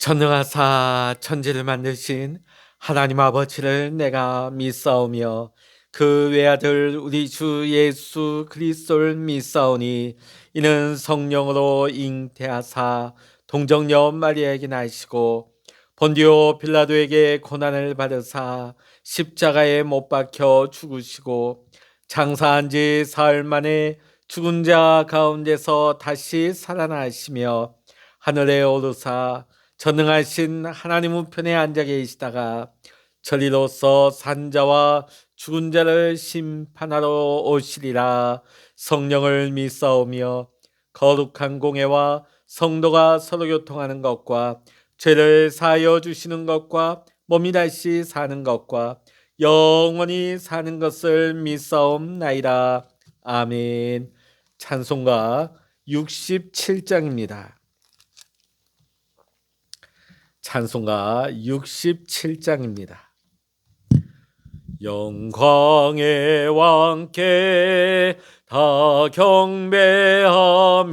전능하사 천지를 만드신 하나님 아버지를 내가 믿사오며 그 외아들 우리 주 예수 그리스도를 믿사오니 이는 성령으로 잉태하사 동정녀 마리아에게 나시고 본디오 빌라도에게 고난을 받으사 십자가에 못 박혀 죽으시고 장사한 지 사흘 만에 죽은 자 가운데서 다시 살아나시며 하늘에 오르사 전능하신 하나님 우편에 앉아 계시다가 저리로서 산자와 죽은 자를 심판하러 오시리라. 성령을 믿사오며 거룩한 공회와 성도가 서로 교통하는 것과 죄를 사하여 주시는 것과 몸이 다시 사는 것과 영원히 사는 것을 믿사옵나이다. 아멘. 찬송가 67장입니다. 찬송가 67장입니다. 영광의 왕께 다 경배하며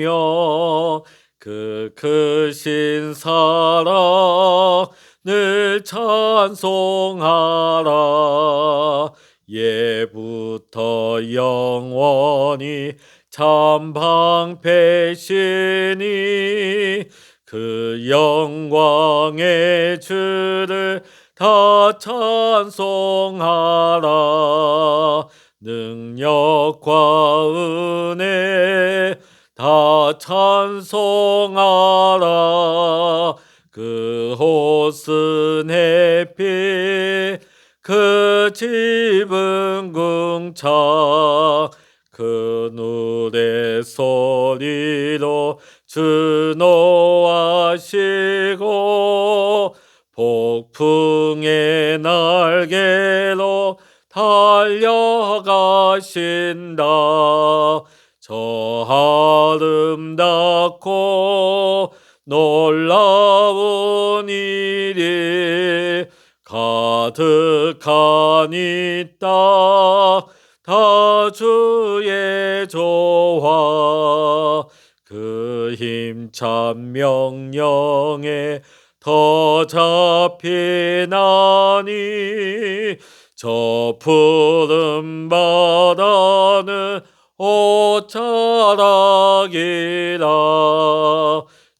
그 크신 사랑을 찬송하라. 예부터 영원히 참 방패시니 그 영광의 주를 다 찬송하라. 능력과 은혜 다 찬송하라. 그 호슨 햇빛 그 짚은 궁창 그 노래 소리로 주 노하시고 폭풍의 날개로 달려가신다. 저 아름답고 놀라운 일이 가득한 이 땅 다 주의 조화 그 힘찬 명령에 더 잡히나니 저 푸른 바다는 옷자락이라.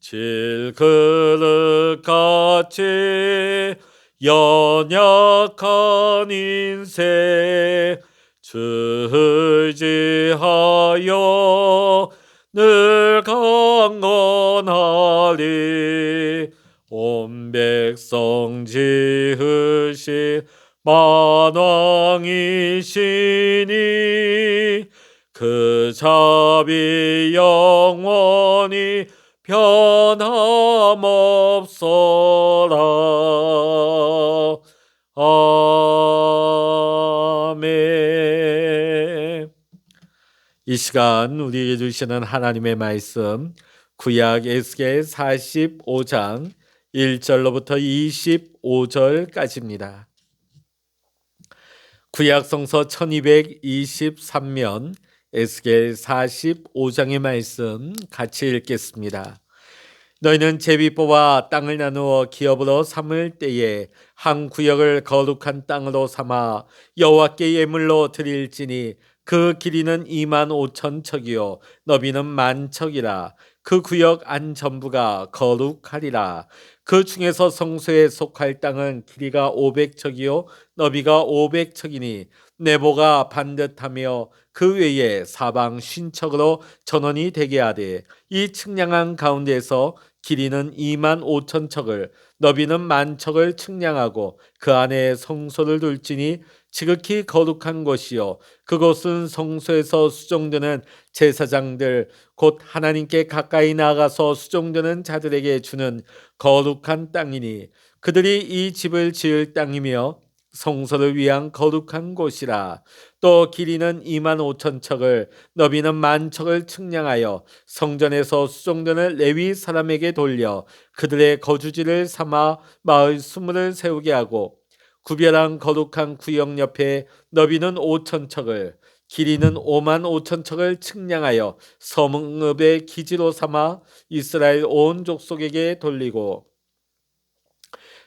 질그릇같이 연약한 인생 주 의지하여 늘 강건하리. 온 백성 지으신 만왕이시니 그 자비 영원히 변함없어라. 아멘. 이 시간 우리에게 주시는 하나님의 말씀 구약 에스겔 45장 1절로부터 25절까지입니다. 구약 성서 1223면 에스겔 45장의 말씀 같이 읽겠습니다. 너희는 제비 뽑아 땅을 나누어 기업으로 삼을 때에 한 구역을 거룩한 땅으로 삼아 여호와께 예물로 드릴지니 그 길이는 25,000척이요 너비는 10,000척이라. 그 구역 안 전부가 거룩하리라. 그 중에서 성소에 속할 땅은 길이가 500척이요 너비가 500척이니 내보가 반듯하며 그 외에 사방 50척으로 전원이 되게 하되 이 측량한 가운데에서 길이는 25,000척을 너비는 10,000척을 측량하고 그 안에 성소를 둘지니 지극히 거룩한 곳이요 그곳은 성소에서 수종드는 제사장들 곧 하나님께 가까이 나아가서 수종드는 자들에게 주는 거룩한 땅이니 그들이 이 집을 지을 땅이며 성소를 위한 거룩한 곳이라. 또 길이는 25,000척을 너비는 10,000척을 측량하여 성전에서 수종드는 레위 사람에게 돌려 그들의 거주지를 삼아 마을 수문을 세우게 하고 구별한 거룩한 구역 옆에 너비는 5,000척을 길이는 55,000척을 측량하여 성읍의 기지로 삼아 이스라엘 온 족속에게 돌리고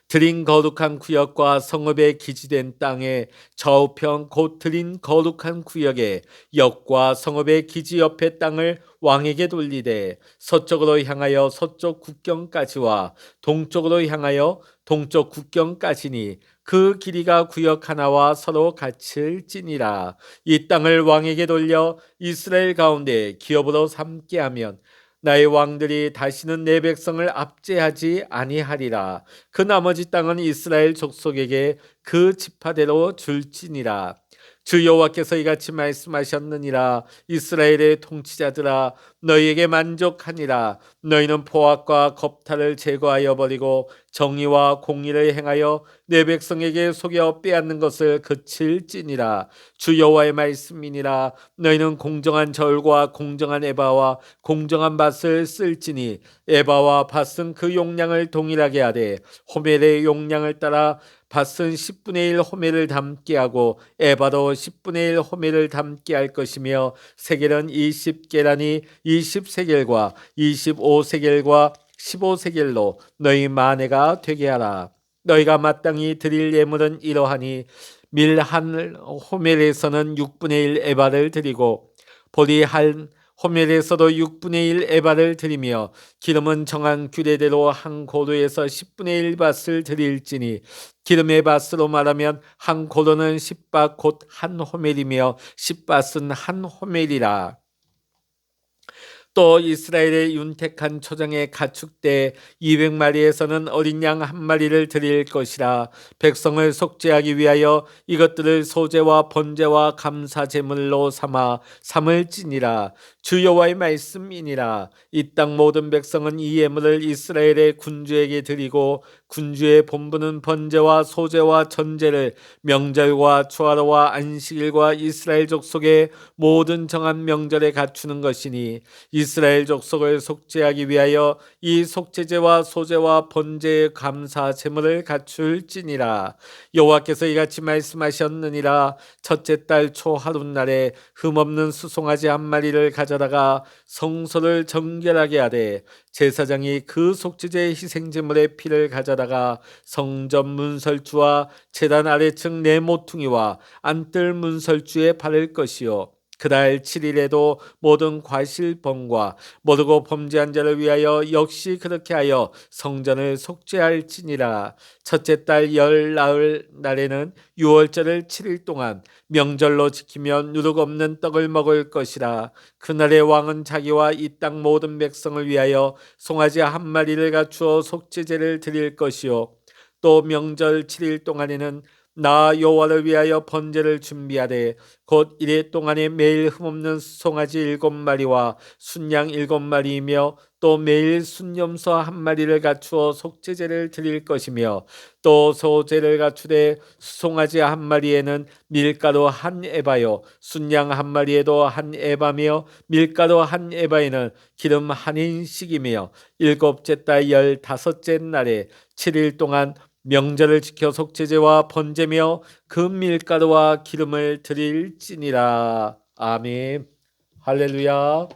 드린 거룩한 구역과 성읍에 기지된 땅의 좌우편 곧 드린 거룩한 구역의 역과 성읍의 기지 옆의 땅을 왕에게 돌리되 서쪽으로 향하여 서쪽 국경까지와 동쪽으로 향하여 동쪽 국경까지니 그 길이가 구역 하나와 서로 같을지니라. 이 땅을 왕에게 돌려 이스라엘 가운데 기업으로 삼게 하면 나의 왕들이 다시는 내 백성을 압제하지 아니하리라. 그 나머지 땅은 이스라엘 족속에게 그 지파대로 줄지니라. 주 여호와께서 이같이 말씀하셨느니라. 이스라엘의 통치자들아, 너희에게 만족하니라. 너희는 포악과 겁탈을 제거하여 버리고 정의와 공의를 행하여 내 백성에게 속여 빼앗는 것을 그칠지니라. 주 여호와의 말씀이니라. 너희는 공정한 절과 공정한 에바와 공정한 밭을 쓸지니 에바와 밭은 그 용량을 동일하게 하되 호멜의 용량을 따라 밭은 10분의 1 호멜을 담게 하고 에바도 10분의 1 호멜을 담게 할 것이며 세겔은 20계란이 20세겔과 25세겔과 15세겔로 너희 만회가 되게 하라. 너희가 마땅히 드릴 예물은 이러하니 밀 한 호멜에서는 6분의 1 에바를 드리고 보리 한 호멜에서도 6분의 1 에바를 드리며 기름은 정한 규례대로 한 고루에서 10분의 1 밭을 드릴지니 기름의 밭으로 말하면 한 고루는 10밭 곧 한 호멜이며 10밭은 한 호멜이라. 또 이스라엘의 윤택한 초장의 가축대 200마리에서는 어린 양 한 마리를 드릴 것이라. 백성을 속죄하기 위하여 이것들을 소제와 번제와 감사 제물로 삼을지니라. 주 여호와의 말씀이니라. 이 땅 모든 백성은 이 예물을 이스라엘의 군주에게 드리고 군주의 본부는 번제와 소제와 전제를 명절과 초하루와 안식일과 이스라엘 족속의 모든 정한 명절에 갖추는 것이니 이스라엘 족속을 속죄하기 위하여 이 속죄제와 소제와 번제의 감사 제물을 갖출지니라. 여호와께서 이같이 말씀하셨느니라. 첫째 달 초하룻날에 흠없는 수송아지 한 마리를 가져다가 성소를 정결하게 하되 제사장이 그 속죄제 희생제물의 피를 가져다가 성전 문설주와 제단 아래층 네 모퉁이와 안뜰 문설주에 바를 것이요 그달 7일에도 모든 과실범과 모르고 범죄한 자를 위하여 역시 그렇게 하여 성전을 속죄할지니라. 첫째 달 열 나흘 날에는 유월절을 7일 동안 명절로 지키며 누룩 없는 떡을 먹을 것이라. 그날의 왕은 자기와 이 땅 모든 백성을 위하여 송아지 한 마리를 갖추어 속죄제를 드릴 것이요 또 명절 7일 동안에는 나 여호와를 위하여 번제를 준비하되 곧 이래 동안에 매일 흠없는 송아지 7마리와 순양 7마리이며 또 매일 순염소 한 마리를 갖추어 속죄제를 드릴 것이며 또 소제를 갖추되 송아지 한 마리에는 밀가루 한 에바요 순양 한 마리에도 한 에바며 밀가루 한 에바에는 기름 한 인씩이며 일곱째 달 15째 날에 7일 동안 명절을 지켜 속죄제와 번제며 그 밀가루와 기름을 드릴지니라. 아멘. 할렐루야.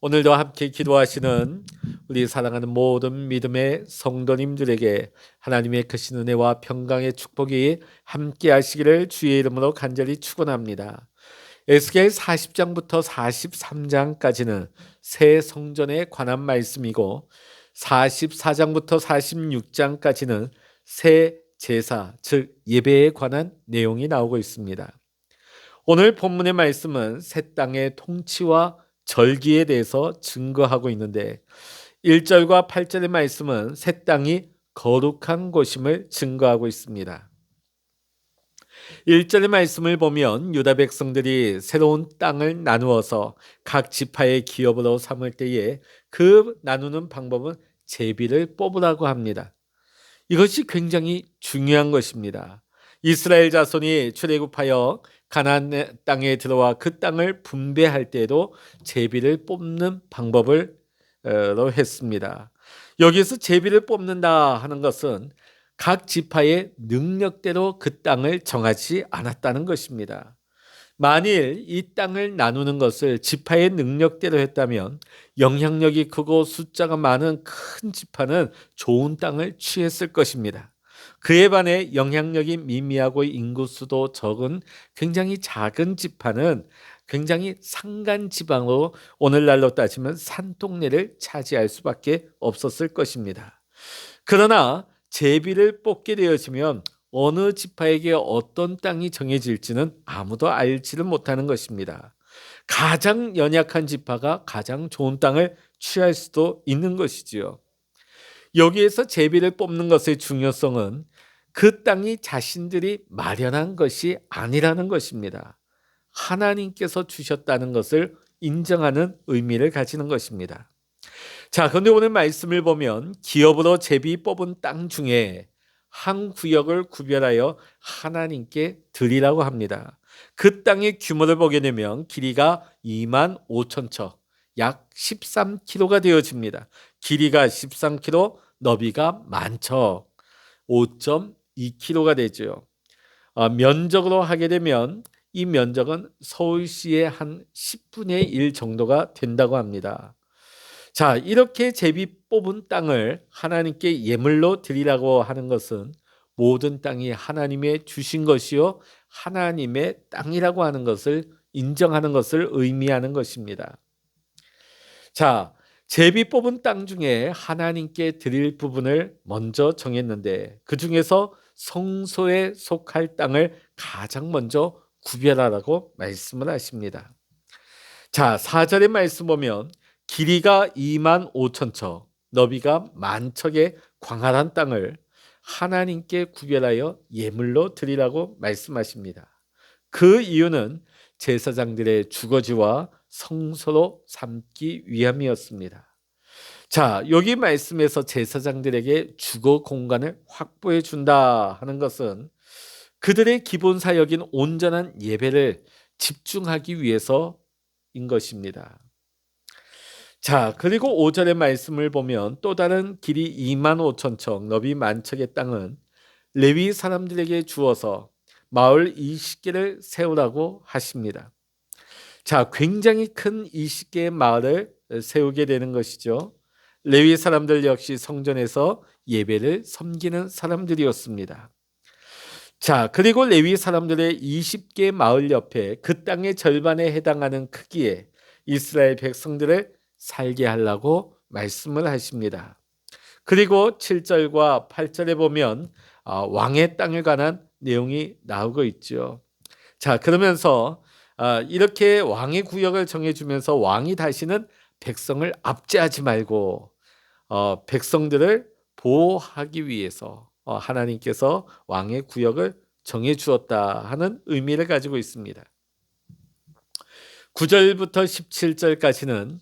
오늘도 함께 기도하시는 우리 사랑하는 모든 믿음의 성도님들에게 하나님의 크신 은혜와 평강의 축복이 함께 하시기를 주의 이름으로 간절히 축원합니다. 에스겔 40장부터 43장까지는 새 성전에 관한 말씀이고 44장부터 46장까지는 새 제사, 즉 예배에 관한 내용이 나오고 있습니다. 오늘 본문의 말씀은 새 땅의 통치와 절기에 대해서 증거하고 있는데 1절과 8절의 말씀은 새 땅이 거룩한 곳임을 증거하고 있습니다. 1절의 말씀을 보면 유다 백성들이 새로운 땅을 나누어서 각 지파의 기업으로 삼을 때에 그 나누는 방법은 제비를 뽑으라고 합니다. 이것이 굉장히 중요한 것입니다. 이스라엘 자손이 출애굽하여 가나안 땅에 들어와 그 땅을 분배할 때도 제비를 뽑는 방법을 했습니다. 여기서 제비를 뽑는다 하는 것은 각 지파의 능력대로 그 땅을 정하지 않았다는 것입니다. 만일 이 땅을 나누는 것을 지파의 능력대로 했다면 영향력이 크고 숫자가 많은 큰 지파는 좋은 땅을 취했을 것입니다. 그에 반해 영향력이 미미하고 인구수도 적은 굉장히 작은 지파는 굉장히 산간 지방으로 오늘날로 따지면 산동네를 차지할 수밖에 없었을 것입니다. 그러나 제비를 뽑게 되어지면 어느 지파에게 어떤 땅이 정해질지는 아무도 알지를 못하는 것입니다. 가장 연약한 지파가 가장 좋은 땅을 취할 수도 있는 것이지요. 여기에서 제비를 뽑는 것의 중요성은 그 땅이 자신들이 마련한 것이 아니라는 것입니다. 하나님께서 주셨다는 것을 인정하는 의미를 가지는 것입니다. 자, 그런데 오늘 말씀을 보면 기업으로 제비 뽑은 땅 중에 한 구역을 구별하여 하나님께 드리라고 합니다. 그 땅의 규모를 보게 되면 길이가 2만 5천 척, 약 13km가 되어집니다. 길이가 13km, 너비가 만 척, 5.2km가 되죠. 면적으로 하게 되면 이 면적은 서울시의 한 10분의 1 정도가 된다고 합니다. 자, 이렇게 제비 뽑은 땅을 하나님께 예물로 드리라고 하는 것은 모든 땅이 하나님의 주신 것이요 하나님의 땅이라고 하는 것을 인정하는 것을 의미하는 것입니다. 자, 제비 뽑은 땅 중에 하나님께 드릴 부분을 먼저 정했는데 그 중에서 성소에 속할 땅을 가장 먼저 구별하라고 말씀을 하십니다. 자, 4절의 말씀 보면 길이가 2만 5천 척, 너비가 만 척의 광활한 땅을 하나님께 구별하여 예물로 드리라고 말씀하십니다. 그 이유는 제사장들의 주거지와 성소로 삼기 위함이었습니다. 자, 여기 말씀에서 제사장들에게 주거 공간을 확보해 준다 하는 것은 그들의 기본 사역인 온전한 예배를 집중하기 위해서인 것입니다. 자, 그리고 5절의 말씀을 보면 또 다른 길이 2만 5천 척, 너비 만 척의 땅은 레위 사람들에게 주어서 마을 20개를 세우라고 하십니다. 자, 굉장히 큰 20개의 마을을 세우게 되는 것이죠. 레위 사람들 역시 성전에서 예배를 섬기는 사람들이었습니다. 자, 그리고 레위 사람들의 20개 마을 옆에 그 땅의 절반에 해당하는 크기의 이스라엘 백성들을 살게 하려고 말씀을 하십니다. 그리고 7절과 8절에 보면 왕의 땅에 관한 내용이 나오고 있죠. 자, 그러면서 이렇게 왕의 구역을 정해주면서 왕이 다시는 백성을 압제하지 말고 백성들을 보호하기 위해서 하나님께서 왕의 구역을 정해 주었다 하는 의미를 가지고 있습니다. 9절부터 17절까지는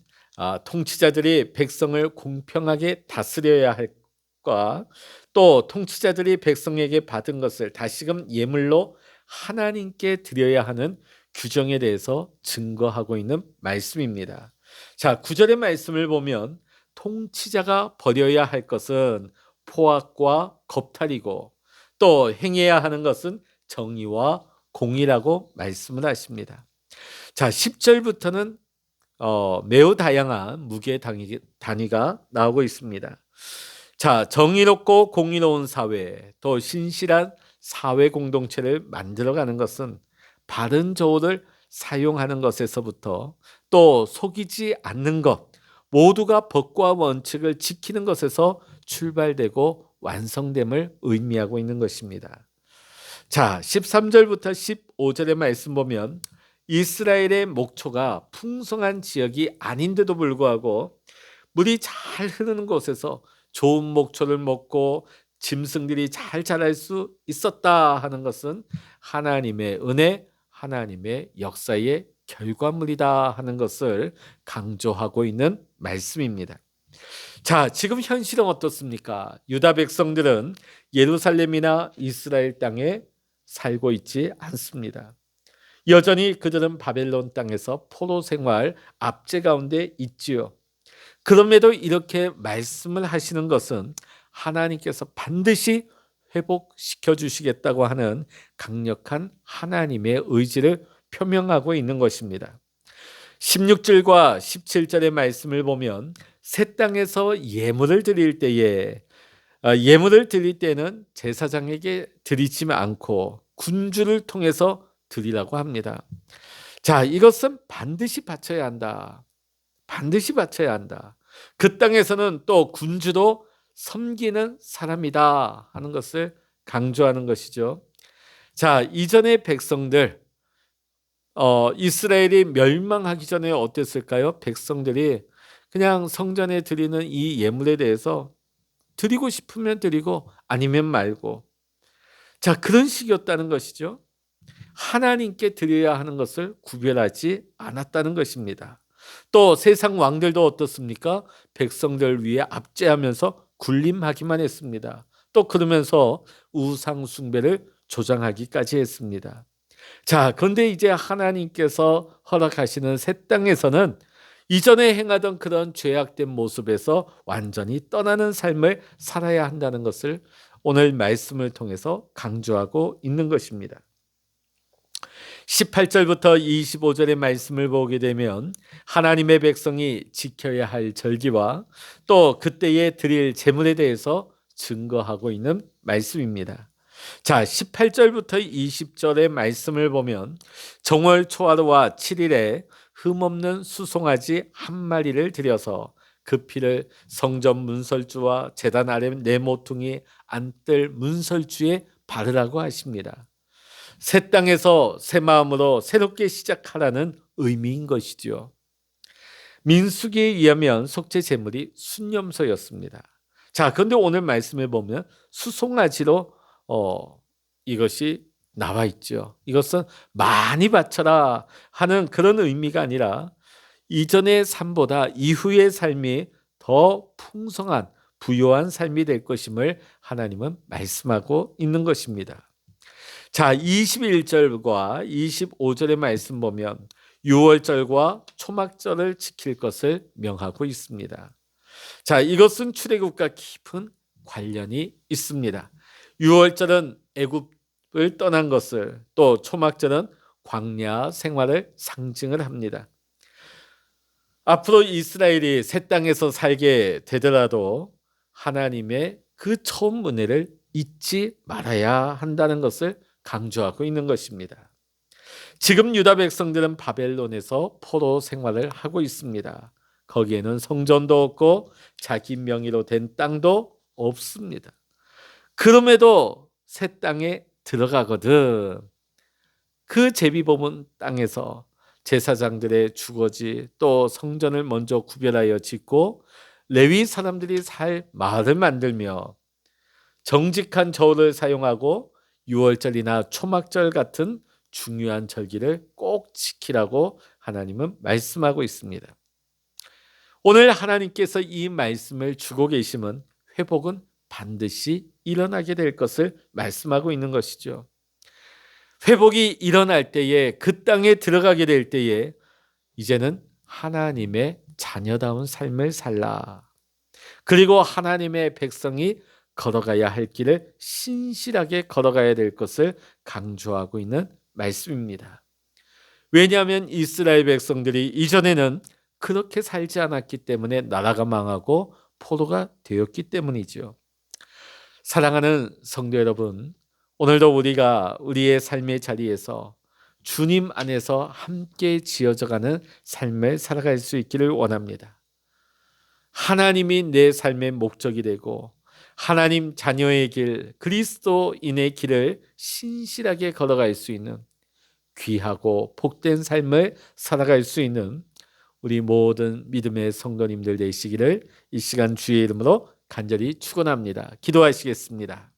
통치자들이 백성을 공평하게 다스려야 할과 또 통치자들이 백성에게 받은 것을 다시금 예물로 하나님께 드려야 하는 규정에 대해서 증거하고 있는 말씀입니다. 자, 9절의 말씀을 보면 통치자가 버려야 할 것은 포악과 겁탈이고 또 행해야 하는 것은 정의와 공의라고 말씀을 하십니다. 자, 10절부터는 매우 다양한 무게 단위가 나오고 있습니다. 자, 정의롭고 공의로운 사회, 또 신실한 사회 공동체를 만들어가는 것은 바른 저울을 사용하는 것에서부터 또 속이지 않는 것, 모두가 법과 원칙을 지키는 것에서 출발되고 완성됨을 의미하고 있는 것입니다. 자, 13절부터 15절의 말씀 보면 이스라엘의 목초가 풍성한 지역이 아닌데도 불구하고 물이 잘 흐르는 곳에서 좋은 목초를 먹고 짐승들이 잘 자랄 수 있었다 하는 것은 하나님의 은혜, 하나님의 역사의 결과물이다 하는 것을 강조하고 있는 말씀입니다. 자, 지금 현실은 어떻습니까? 유다 백성들은 예루살렘이나 이스라엘 땅에 살고 있지 않습니다. 여전히 그들은 바벨론 땅에서 포로 생활 압제 가운데 있지요. 그럼에도 이렇게 말씀을 하시는 것은 하나님께서 반드시 회복시켜 주시겠다고 하는 강력한 하나님의 의지를 표명하고 있는 것입니다. 16절과 17절의 말씀을 보면 새 땅에서 예물을 드릴 때에 예물을 드릴 때는 제사장에게 드리지 않고 군주를 통해서 드리라고 합니다. 자, 이것은 반드시 바쳐야 한다. 반드시 바쳐야 한다. 그 땅에서는 또 군주도 섬기는 사람이다 하는 것을 강조하는 것이죠. 자, 이전의 백성들 이스라엘이 멸망하기 전에 어땠을까요? 백성들이 그냥 성전에 드리는 이 예물에 대해서 드리고 싶으면 드리고 아니면 말고, 자, 그런 식이었다는 것이죠. 하나님께 드려야 하는 것을 구별하지 않았다는 것입니다. 또 세상 왕들도 어떻습니까? 백성들 위에 압제하면서 군림하기만 했습니다. 또 그러면서 우상 숭배를 조장하기까지 했습니다. 자, 그런데 이제 하나님께서 허락하시는 새 땅에서는 이전에 행하던 그런 죄악된 모습에서 완전히 떠나는 삶을 살아야 한다는 것을 오늘 말씀을 통해서 강조하고 있는 것입니다. 18절부터 25절의 말씀을 보게 되면 하나님의 백성이 지켜야 할 절기와 또 그때에 드릴 제물에 대해서 증거하고 있는 말씀입니다. 자, 18절부터 20절의 말씀을 보면 정월 초하루와 7일에 흠없는 수송아지 한 마리를 들여서 그 피를 성전 문설주와 제단 아래 네 모퉁이 안뜰 문설주에 바르라고 하십니다. 새 땅에서 새 마음으로 새롭게 시작하라는 의미인 것이죠. 민수기에 의하면 속죄 제물이 순염소였습니다. 자, 그런데 오늘 말씀에 보면 수송아지로 이것이 나와 있죠. 이것은 많이 바쳐라 하는 그런 의미가 아니라 이전의 삶보다 이후의 삶이 더 풍성한 부요한 삶이 될 것임을 하나님은 말씀하고 있는 것입니다. 자, 21절과 25절의 말씀 보면 유월절과 초막절을 지킬 것을 명하고 있습니다. 자, 이것은 출애굽과 깊은 관련이 있습니다. 유월절은 애굽을 떠난 것을, 또 초막절은 광야 생활을 상징을 합니다. 앞으로 이스라엘이 새 땅에서 살게 되더라도 하나님의 그 처음 은혜를 잊지 말아야 한다는 것을 강조하고 있는 것입니다. 지금 유다 백성들은 바벨론에서 포로 생활을 하고 있습니다. 거기에는 성전도 없고 자기 명의로 된 땅도 없습니다. 그럼에도 새 땅에 들어가거든 그 제비 뽑은 땅에서 제사장들의 주거지 또 성전을 먼저 구별하여 짓고 레위 사람들이 살 마을을 만들며 정직한 저울을 사용하고 유월절이나 초막절 같은 중요한 절기를 꼭 지키라고 하나님은 말씀하고 있습니다. 오늘 하나님께서 이 말씀을 주고 계심은 회복은 반드시 일어나게 될 것을 말씀하고 있는 것이죠. 회복이 일어날 때에, 그 땅에 들어가게 될 때에 이제는 하나님의 자녀다운 삶을 살라. 그리고 하나님의 백성이 걸어가야 할 길을 신실하게 걸어가야 될 것을 강조하고 있는 말씀입니다. 왜냐하면 이스라엘 백성들이 이전에는 그렇게 살지 않았기 때문에 나라가 망하고 포로가 되었기 때문이죠. 사랑하는 성도 여러분, 오늘도 우리가 우리의 삶의 자리에서 주님 안에서 함께 지어져가는 삶을 살아갈 수 있기를 원합니다. 하나님이 내 삶의 목적이 되고 하나님 자녀의 길, 그리스도인의 길을 신실하게 걸어갈 수 있는 귀하고 복된 삶을 살아갈 수 있는 우리 모든 믿음의 성도님들 되시기를 이 시간 주의 이름으로 간절히 축원합니다. 기도하시겠습니다.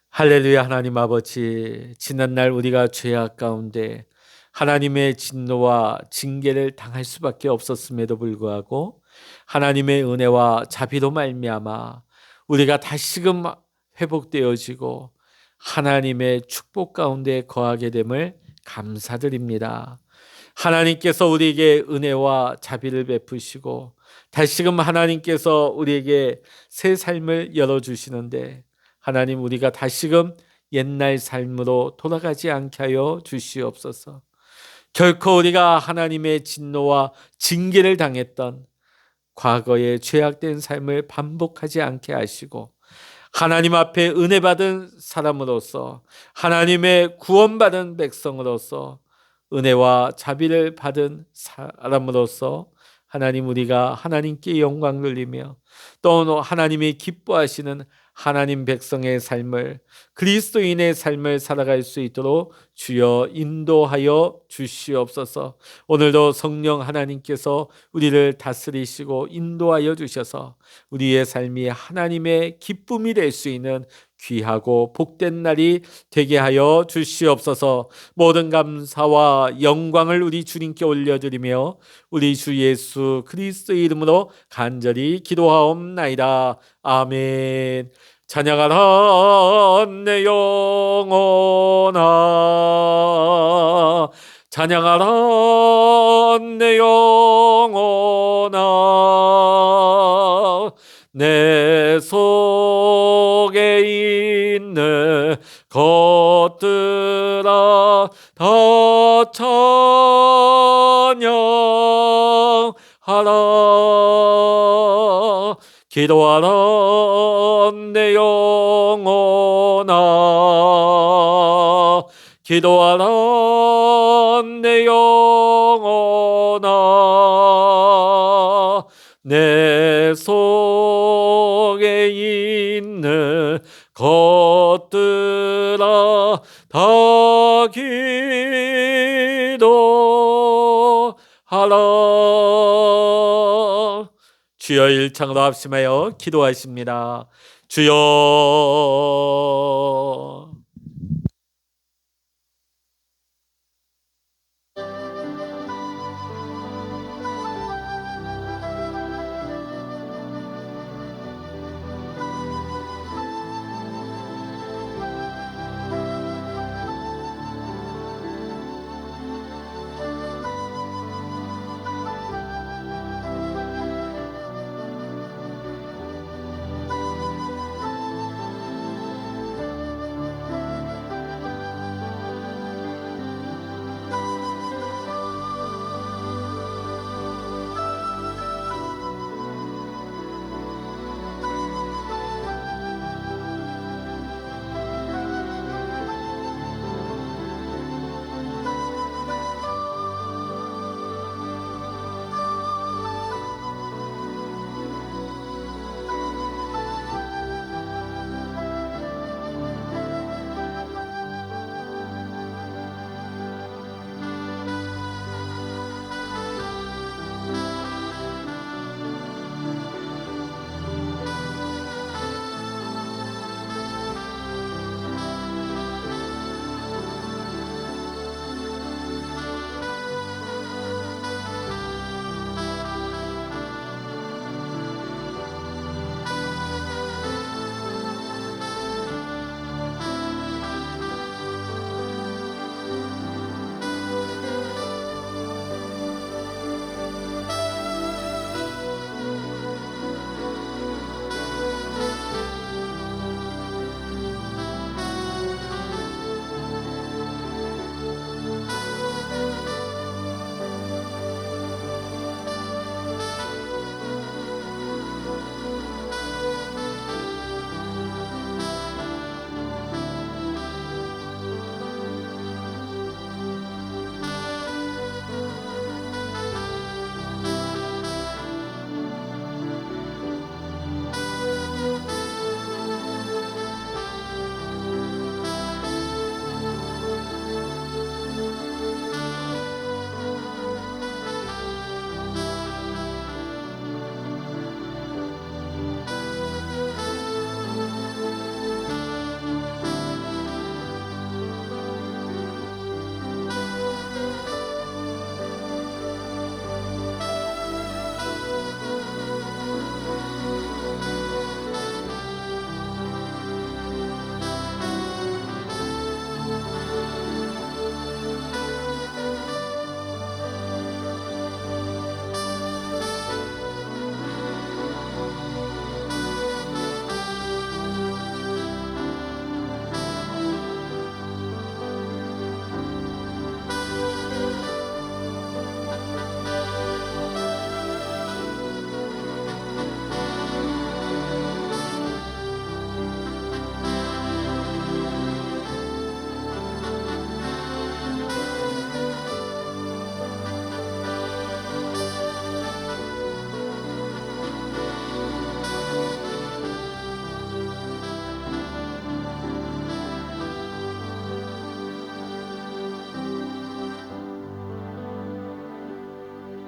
할렐루야. 하나님 아버지, 지난날 우리가 죄악 가운데 하나님의 진노와 징계를 당할 수밖에 없었음에도 불구하고 하나님의 은혜와 자비로 말미암아 우리가 다시금 회복되어지고 하나님의 축복 가운데 거하게 됨을 감사드립니다. 하나님께서 우리에게 은혜와 자비를 베푸시고 다시금 하나님께서 우리에게 새 삶을 열어주시는데 하나님, 우리가 다시금 옛날 삶으로 돌아가지 않게 하여 주시옵소서. 결코 우리가 하나님의 진노와 징계를 당했던 과거의 죄악된 삶을 반복하지 않게 하시고 하나님 앞에 은혜 받은 사람으로서 하나님의 구원받은 백성으로서 은혜와 자비를 받은 사람으로서 하나님 우리가 하나님께 영광 돌리며 또 하나님이 기뻐하시는 하나님 백성의 삶을 그리스도인의 삶을 살아갈 수 있도록 주여 인도하여 주시옵소서. 오늘도 성령 하나님께서 우리를 다스리시고 인도하여 주셔서 우리의 삶이 하나님의 기쁨이 될 수 있는 귀하고 복된 날이 되게 하여 주시옵소서. 모든 감사와 영광을 우리 주님께 올려드리며 우리 주 예수 그리스도의 이름으로 간절히 기도하옵나이다. 아멘. 찬양하라 내 영혼아, 찬양하라 내 영혼아, 내 속에 있는 것들아 다 찬양하라. 기도하라 내 영혼아, 기도하라 내 영혼아, 내 속에 있는 것들아 다 기도하라. 주여 일창으로 합심하여 기도하십니다. 주여